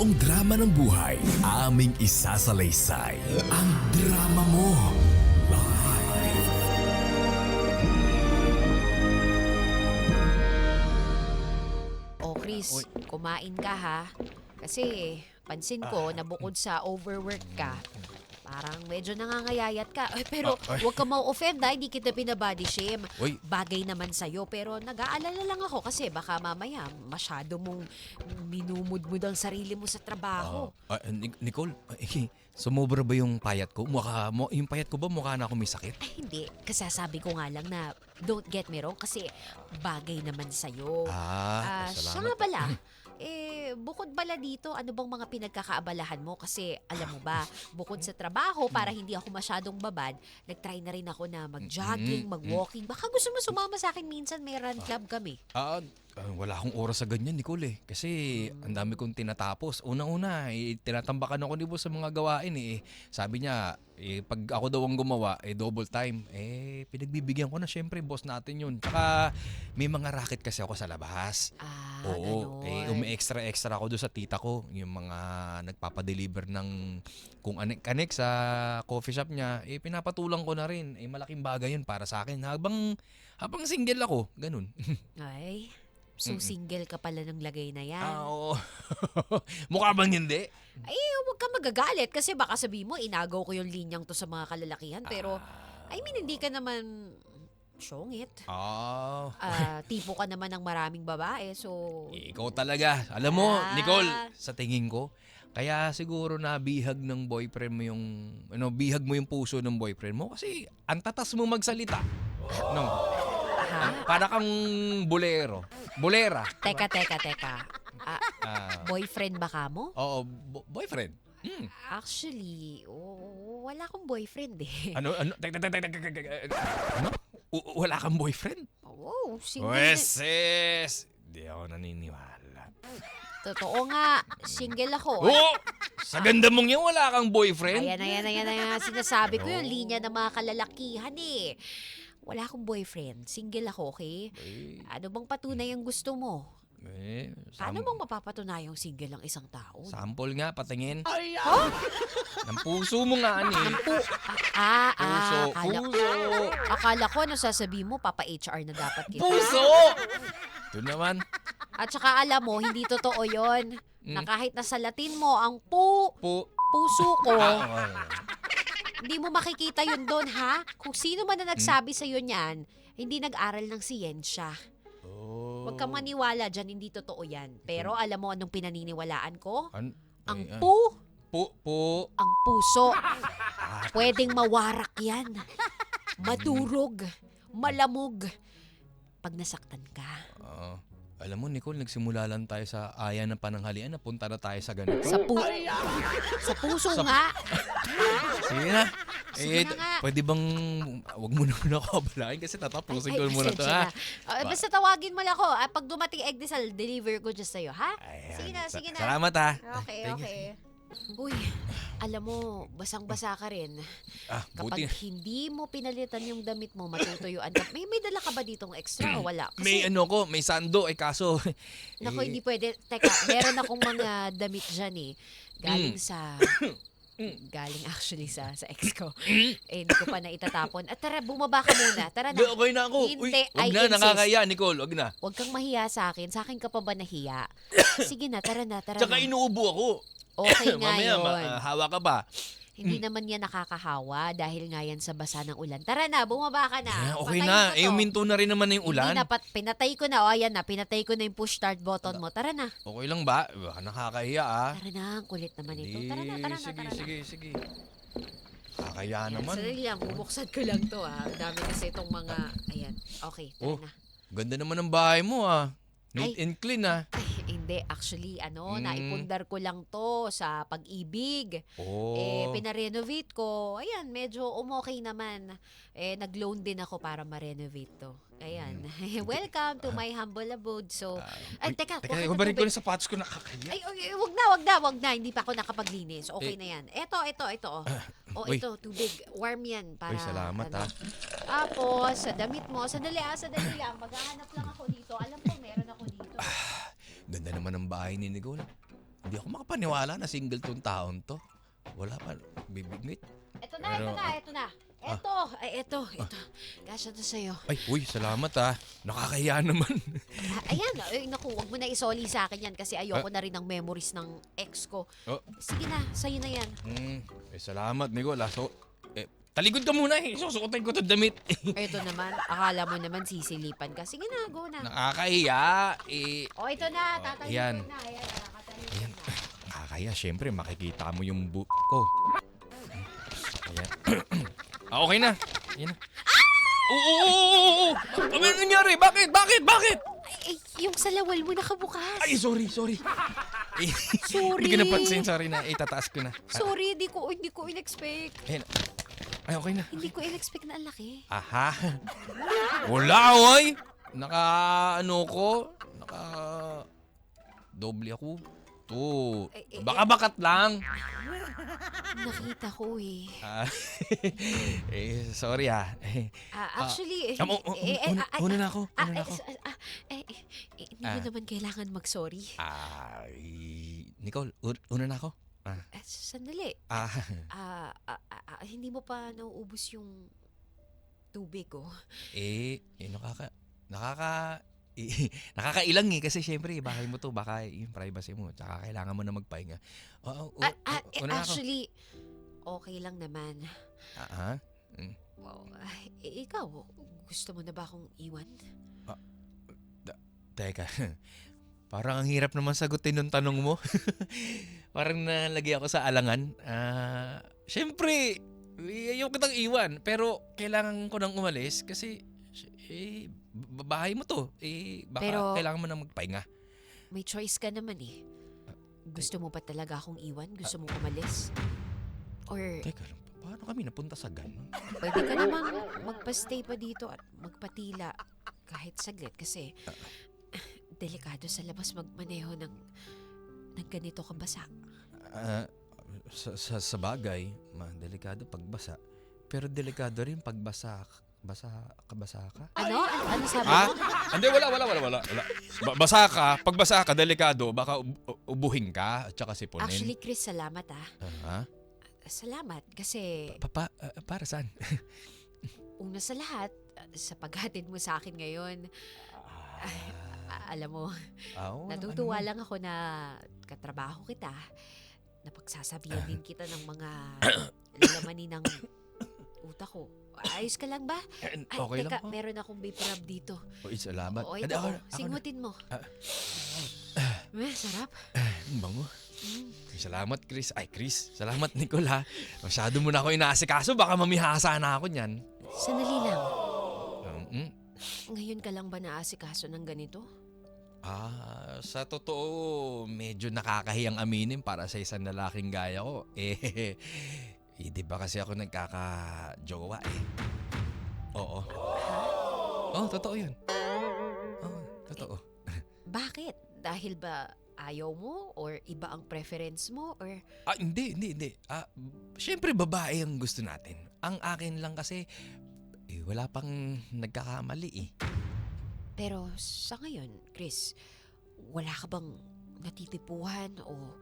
buong drama ng buhay, aming isasalaysay. Ang drama mo. Live. O Chris, kumain ka ha. Kasi pansin ko na bukod sa overwork ka, parang medyo nangangayayat ka. Ay, pero huwag ka mau-offend ha, hindi kita pinabody shame. Uy. Bagay naman sa'yo, pero nag-aalala lang ako kasi baka mamaya masyado mong minumudmud ang sarili mo sa trabaho. Nicole, sumobra ba yung payat ko? Yung payat ko ba mukha na ako may sakit? Ay, hindi. Kasasabi ko nga lang na don't get me wrong kasi bagay naman sa'yo. Siya nga salamat. pala, bukod pala dito, ano bang mga pinagkakaabalahan mo? Kasi alam mo ba, bukod sa trabaho, para hindi ako masyadong babad, nag-try na rin ako na mag-jogging, mag-walking. Baka gusto mo sumama sa akin minsan, may run club kami. Wala akong oras sa ganyan, Nicole Kasi ang dami kong tinatapos. Unang-una, tinatambakan ako ni boss sa mga gawain Sabi niya, pag ako daw ang gumawa, double time. Pinagbibigyan ko na syempre, boss natin yun. Tsaka may mga racket kasi ako sa labas. Oo, Ganon. extra ako doon sa tita ko. Yung mga nagpapadeliver ng kung anek sa coffee shop niya, pinapatulang ko na rin. Malaking bagay yun para sa akin. Habang single ako, ganun. Ay, so single ka pala ng lagay na yan. Oo. Mukha bang hindi? Ay, huwag ka magagalit kasi baka sabihin mo, inagaw ko yung linyang to sa mga kalalakihan. Pero, I mean, hindi ka naman syongit. Tipo ka naman ng maraming babae, so... Ikaw talaga. Alam mo, Ah. Nicole, sa tingin ko, kaya siguro nabihag ng boyfriend mo bihag mo yung puso ng boyfriend mo kasi ang tatas mo magsalita. No. Ha? Para kang bolero. Bolera. Teka. Boyfriend ba ka mo? Oo, boyfriend. Actually, wala akong boyfriend eh. Ano? Ano? Wala kang boyfriend? Oh, single. Weses! Di ako naniniwala. Totoo nga, single ako. Oh! Sa ganda mong yan, wala kang boyfriend? Ayan. Sinasabi ko yung linya ng mga kalalakihan eh. Wala akong boyfriend. Single ako, okay? Ano bang patunay ang gusto mo? Paano bang mapapatunayang single ang isang tao? Sample nga, patingin. Huh? Ng puso mo nga, ani. Akala ko ano sasabihin mo, Papa-HR na dapat kita. Puso! Ito naman. At saka alam mo, hindi totoo yon. Na kahit nasa Latin mo, ang puso ko, hindi mo makikita yun doon, ha? Kung sino man na nagsabi sa'yo niyan, hindi nag-aral ng siyensya. Huwag kang maniwala dyan, hindi totoo yan. Pero alam mo anong pinaniniwalaan ko? Ang ang puso. Pwedeng mawarak yan. Madurog. Malamog. Pag nasaktan ka. Alam mo, Nicole, nagsimula lang tayo sa aya ng pananghalian. Napunta na tayo sa ganito. Sa puso nga. Sige na. Sige na nga. Pwede bang wag mo na muna ako abalain kasi tatapusin ko muna to, ha? Basta tawagin mo lang ako. Pag dumating egg I'll deliver ko just sa'yo, ha? Ayan. Sige na. Salamat, ha? Okay. Uy, alam mo, basang-basa ka rin. Buti. Kapag hindi mo pinalitan yung damit mo, matutuyuan ka. May dala ka ba ditong extra o wala? May may sando, kaso... Naku, hindi pwede. Teka, meron akong mga damit dyan eh. Galing galing actually sa ex ko. Hindi ko pa na itatapon. At tara, bumaba ka muna. Tara na. Okay na ako. Hindi, Wag I na, insist. nakakaya, Nicole. Wag na. Huwag kang mahiya sa akin. Sa akin ka pa ba nahiya? Sige na, tara na. Tsaka inuubo ako. Okay nga Mamaya, yun. hawa ka pa. Hindi naman yan nakakahawa dahil nga yan sa basa ng ulan. Tara na, bumaba ka na. Okay Patayin na. ko to. Uminto na rin naman na yung ulan. Hindi na, pinatay ko na. O, ayan na. Pinatay ko na yung push start button mo. Tara na. Okay lang ba? Baka nakakahiya, Tara na, ang kulit naman ito. Tara na. Sige. Kakaya Ayan, naman. sandali lang, bubuksan ko lang to Ang dami kasi itong mga, ayan. Okay, tara na. Ganda naman ng bahay mo, Neat Ay. and clean, Ay, hindi, actually, naipundar ko lang to sa Pag-ibig. Pinarenovate ko. Ayan, medyo umokay naman. Nag-loan din ako para ma-renovate to. Ayan. Welcome to my humble abode. So, ay, teka, kuha ka ng ibabarin ko tubig. na sapatos ko, nakakahiya. Ay, wag na. Hindi pa ako nakapaglinis. Okay na yan. Ito. Uy. Ito, tubig. Warm yan. Para, Uy, salamat, Tapos, sa damit mo. Sandali lang. Maghahanap lang ako dito. Alam ko, meron ako dito. Ganda naman ng bahay ni Nicole. Hindi ako makapaniwala na single tong taon to. Wala pa, bibigmit. Ito na, ito na, ito na. Ito. Kasya to sa'yo. Ay, uy, salamat ah. Nakakahiya naman. Ayan, naku, wag mo na isoli sa akin yan kasi ayoko na rin ng memories ng ex ko. Oh. Sige na, sa'yo na yan. Salamat, Nicole. Taligod ka muna eh. Susukutin ko 'tong damit. Ito naman, akala mo naman sisilipan ka. Sige na, go na. Nakakahiya. Ito na, tatalikod Ayan. na. Ayan, nakatalikod Ayan. na. Nakakahiya. Siyempre, makikita mo yung boot ko. Ayan. Okay na. Ayan na. Oo! Ano nangyari? Bakit? Ay, yung sa lawal mo nakabukas. Ay, sorry. Sorry. Hindi ko napansin. Sorry na. Itataas ko na. Sorry, hindi ko in-expect. Ayan. Ay, okay na. Hindi ko in-expect na ang laki. Aha. Wala, oy. Doble ako. To. Baka bakat lang. Nakita ko eh. Sorry ah. Actually, Una na ako. hindi mo naman kailangan mag-sorry. Nicole, una na ako. Sandali. Hindi mo pa nauubos yung tubig ko. Nakakailang kasi syempre bahay mo to, baka yung privacy mo, tsaka kailangan mo na magpahinga. Una na ako. Actually, okay lang naman. Wow. Ikaw, gusto mo na ba akong iwan? Teka, parang ang hirap naman sagutin yung tanong mo. Parang nalagay ako sa alangan. Syempre, ayaw kitang iwan, pero kailangan ko nang umalis kasi bahay mo to. Baka pero, kailangan mo nang magpahinga. May choice ka naman eh. Gusto mo ba talaga akong iwan? Gusto mong umalis? Or Teka lang, paano kami napunta sa ganun? pwede ka namang magpa-stay pa dito at magpatila kahit saglit kasi delikado sa labas magmaneho ng ganito kabasa. Sa bagay, delikado pagbasa. Pero delikado rin pagbasa ka. Ano? Ano sabi mo? Hindi, wala. Basa ka, pagbasa ka, delikado, baka ubuhin ka at saka sipunin. Actually, Chris, salamat Ha? Salamat kasi Para saan? una sa lahat, sa paghatid mo sa akin ngayon, alam mo, natutuwa lang ako na katrabaho kita, napagsasabihan din kita ng mga lalamanin ng utak ko. Ayos ka lang ba? Okay teka, lang po. meron akong vape rub dito. Salamat. Oo, ito. Singutin mo. Sarap. Bango. Salamat, Chris. Ay, Chris. Salamat, Nicole, ha. Masyado mo na ako inaasikaso. Baka mamihasa na ako niyan. Sandali lang. Ngayon ka lang ba naasikaso ng ganito? Sa totoo, medyo nakakahiyang aminin para sa isang lalaking gaya ko. Di ba kasi ako nagkaka-jowa eh. Oo. Totoo yun. Totoo. Bakit? Dahil ba ayaw mo or iba ang preference mo or Hindi. Syempre babae ang gusto natin. Ang akin lang kasi, wala pang nagkakamali eh. pero sa ngayon, Chris, wala ka bang natitipuhan o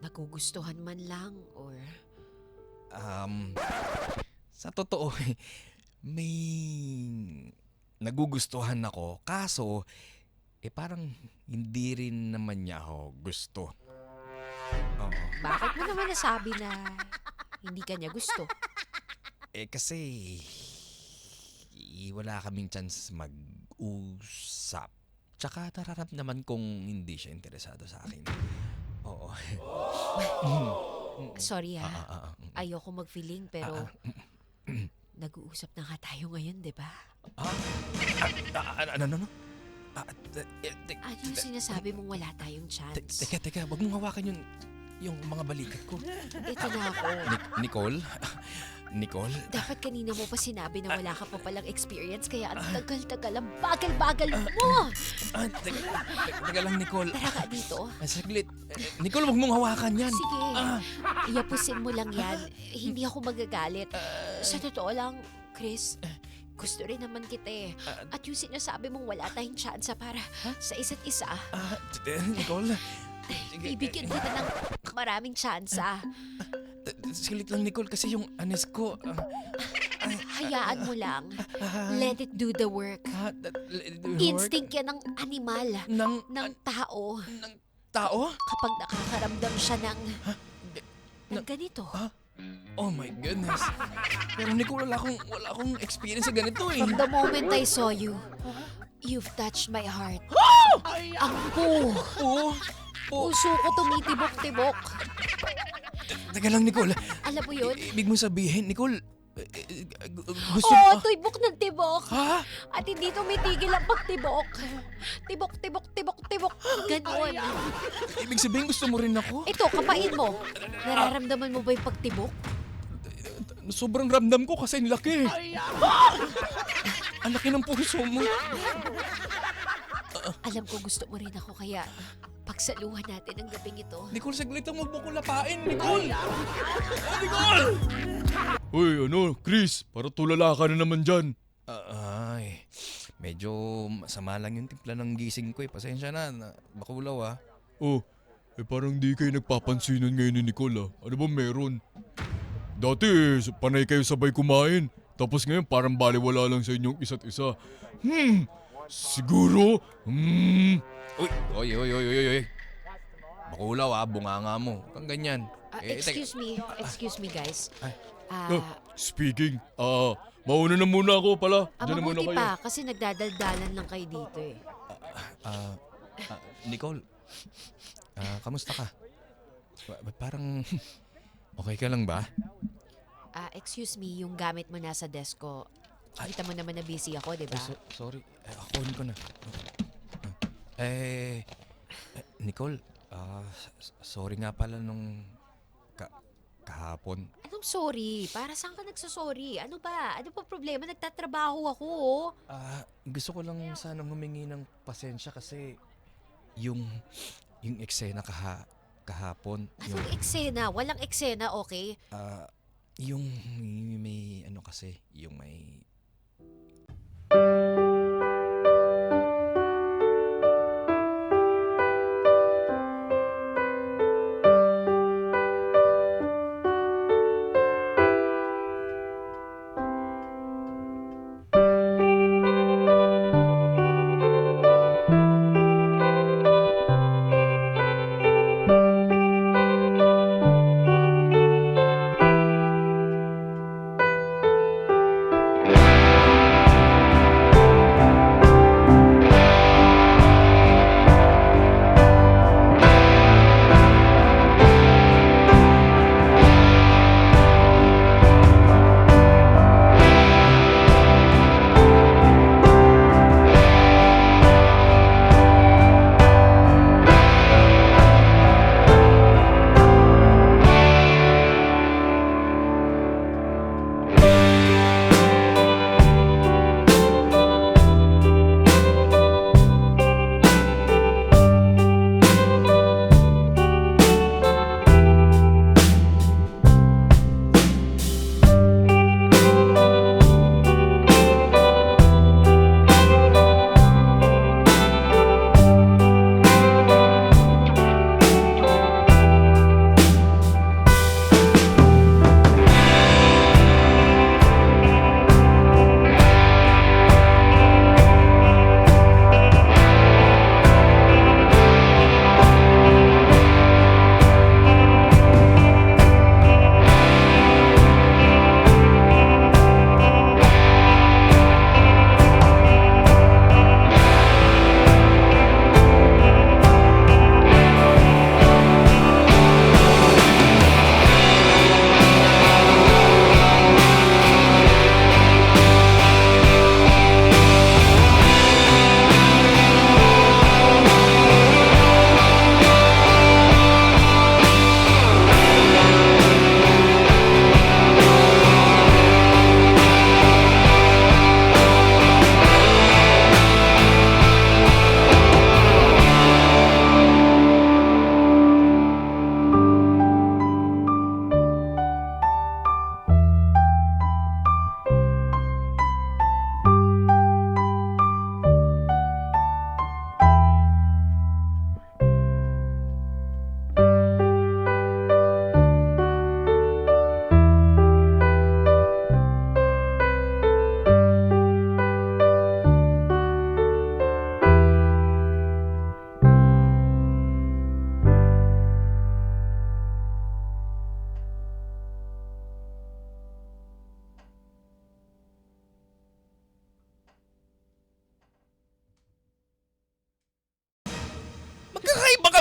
nagugustuhan man lang or Sa totoo, may nagugustuhan ako. Kaso, parang hindi rin naman niya ako gusto. Oo. bakit mo naman nasabi na hindi ka niya gusto? Kasi wala kaming chance mag-usap. Tsaka nararamdaman kong hindi siya interesado sa akin. Oo. Sorry ayoko mag-feeling pero nag-uusap na nga tayo ngayon, di ba? Ano? Ano yung sinasabi mong wala tayong chance? Teka, wag mong hawakan yung mga balikat ko. Ito na ako. Nicole? Dapat kanina mo pa sinabi na wala ka pa palang experience kaya ang tagal-tagal, ang bagal-bagal mo! Teka lang, Nicole. Tara ka dito. Saglit. Nicole, wag mong hawakan yan. Sige, iyapusin mo lang yan. Hindi ako magagalit. Sa totoo lang, Chris, gusto rin naman kita eh. At yung sinasabi mong wala tayong chance para sa isa't isa. Nicole, Bibigyan kita ng maraming tsansa. Silit lang, Nicole, kasi yung anes ko... Hayaan mo lang. Let it do the work. Instinct yan ng animal, ng tao. Ng tao? Kapag nakakaramdam siya ng ganito. Oh my goodness. Pero Nicole, wala akong experience sa ganito eh. From the moment I saw you, you've touched my heart. Ang puso ko tumitibok-tibok. Teka lang, Nicole. Alam mo yun? Ibig mo sabihin, Nicole, gusto mo... Tibok ng tibok. Ha? At hindi tumitigil ang pagtibok. Tibok, tibok, tibok, tibok. Ganon. Ibig sabihin, gusto mo rin ako? Ito, kapain mo. Nararamdaman mo ba yung pagtibok? Sobrang ramdam ko kasi ang laki. Ang laki ng puso mo. Alam ko gusto mo rin ako kaya pagsaluhan natin ang gabing ito. Nicole, saglit lang, huwag mo ko lapain, Nicole! Nicole! Uy, Chris, para tulala ka na naman dyan. Medyo masama lang yung timpla ng gising ko eh. Pasensya na, bakulaw ah. Oh, parang di kayo nagpapansinan ngayon ni Nicole ah. Ano ba meron? Dati, panay kayo sabay kumain. Tapos ngayon parang baliwala lang sa inyong isa't isa. Siguro? Uy. Bakulaw ah, bunganga mo. Huwag kang ganyan. Excuse me guys. Speaking, mauna na muna ako pala. Diyan na muna Mabuti kayo. pa kasi nagdadaldalan lang kayo dito eh. Nicole, kamusta ka? Parang okay ka lang ba? Excuse me, yung gamit mo nasa desk ko. Kita mo naman na busy ako, di ba? Sorry, kunin ko na. Nicole, sorry nga pala nung kahapon. Anong sorry? Para saan ka nagsasorry? Ano ba? Ano pa problema? Nagtatrabaho ako, oh. Gusto ko lang sanang humingi ng pasensya kasi yung eksena kahapon. Anong eksena? Walang eksena, okay? Yung may ano kasi, yung may...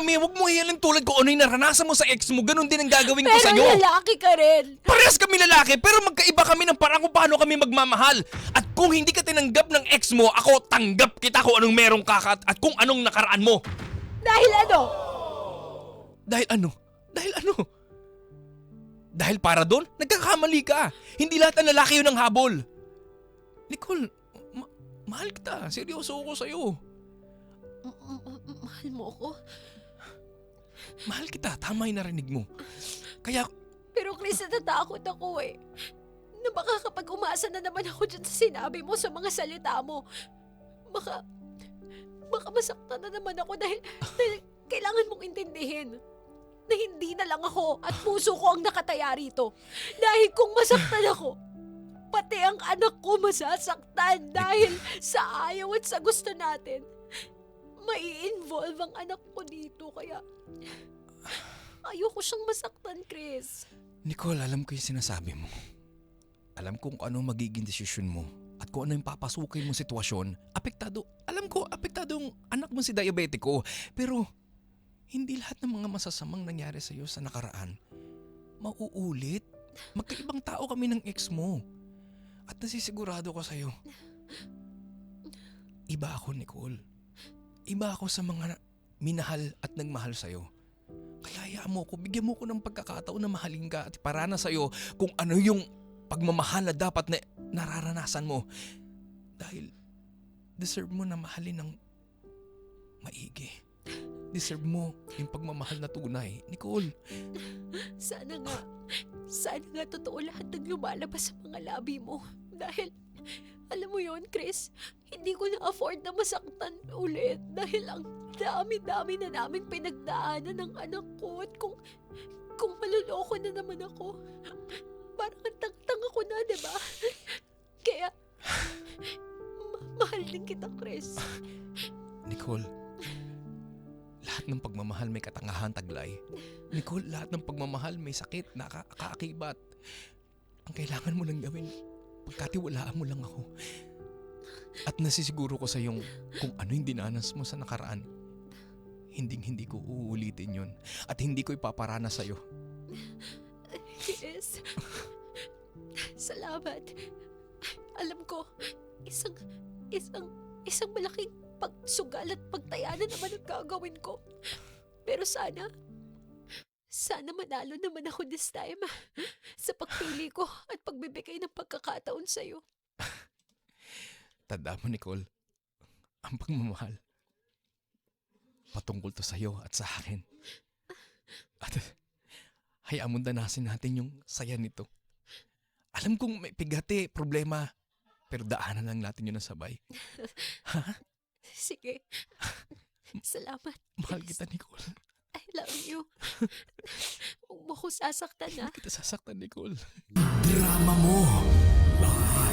kami. Huwag mo hihalin tulad ko. Ano yung naranasan mo sa ex mo, ganun din ang gagawin ko Pero sa'yo. lalaki ka rin. Parehas kami lalaki, pero magkaiba kami ng parang kung paano kami magmamahal. At kung hindi ka tinanggap ng ex mo, ako tanggap kita kung anong meron ka at kung anong nakaraan mo. Dahil ano? Dahil ano? Dahil ano? Dahil para doon, nagkakamali ka. Hindi lahat ng lalaki yun ang habol. Nicole, mahal kita. Seryoso ako sa'yo. Mahal mo ako? Mahal kita. Tama yung narinig mo. Kaya, Pero Chris, natatakot ako eh. Na baka kapag umasa na naman ako dyan sa sinabi mo, sa mga salita mo, baka masaktan na naman ako dahil kailangan mong intindihin na hindi na lang ako at puso ko ang nakataya rito. Dahil kung masaktan ako, pati ang anak ko masasaktan dahil sa ayaw at sa gusto natin. Mai-involve ang anak ko dito kaya ayoko siyang masaktan, Chris. Nicole, alam ko yung sinasabi mo. Alam kung ano magiging desisyon mo at kung ano yung papasukin mong sitwasyon. Apektado. Alam ko, apektado yung anak mo si diabetiko. Pero, hindi lahat ng mga masasamang nangyari sa'yo sa nakaraan mauulit. Magkaibang tao kami ng ex mo. At nasisigurado ko sa'yo. Iba ako, Nicole. Iba ako sa mga minahal at nagmahal sa'yo. Kaya hayaan mo ko, bigyan mo ko ng pagkakataon na mahalin ka at iparana sa'yo kung ano yung pagmamahal na dapat na nararanasan mo. Dahil deserve mo na mahalin ng maigi. Deserve mo yung pagmamahal na tunay. Nicole. Sana nga totoo lahat ng lumalabas sa mga labi mo. Dahil, alam mo yon Chris, hindi ko na-afford na masaktan ulit. Dahil ang dami-dami na namin pinagdaanan ng anak ko. At kung maluloko na naman ako, parang tang-tang ako na, diba? Kaya, mahal din kita, Chris. Nicole, lahat ng pagmamahal may katangahan taglay. Nicole, lahat ng pagmamahal may sakit, nakaakibat. Ang kailangan mo lang gawin, pagkatiwalaan mo lang ako. At nasisiguro ko sa yung kung ano yung dinanas mo sa nakaraan, hindi ko uulitin yun. At hindi ko ipaparana sa'yo. Yes. Salamat. Alam ko, isang malaking pagsugal at pagtayanan naman ang gagawin ko. Pero sana manalo naman ako this time sa pagpili ko at pagbibigay ng pagkakataon sa'yo. Tanda mo, Nicole, ang pagmamahal, patungkol to sa'yo at sa akin. At hayaan mo danasin natin yung saya nito. Alam kong may pigate, problema, pero daanan lang natin yun ng sabay. Ha? Sige. Salamat. Mahal Chris. kita, Nicole. I love you. Huwag mo ko sasaktan, ha? Kita sasaktan, Nicole. Drama mo. Lahat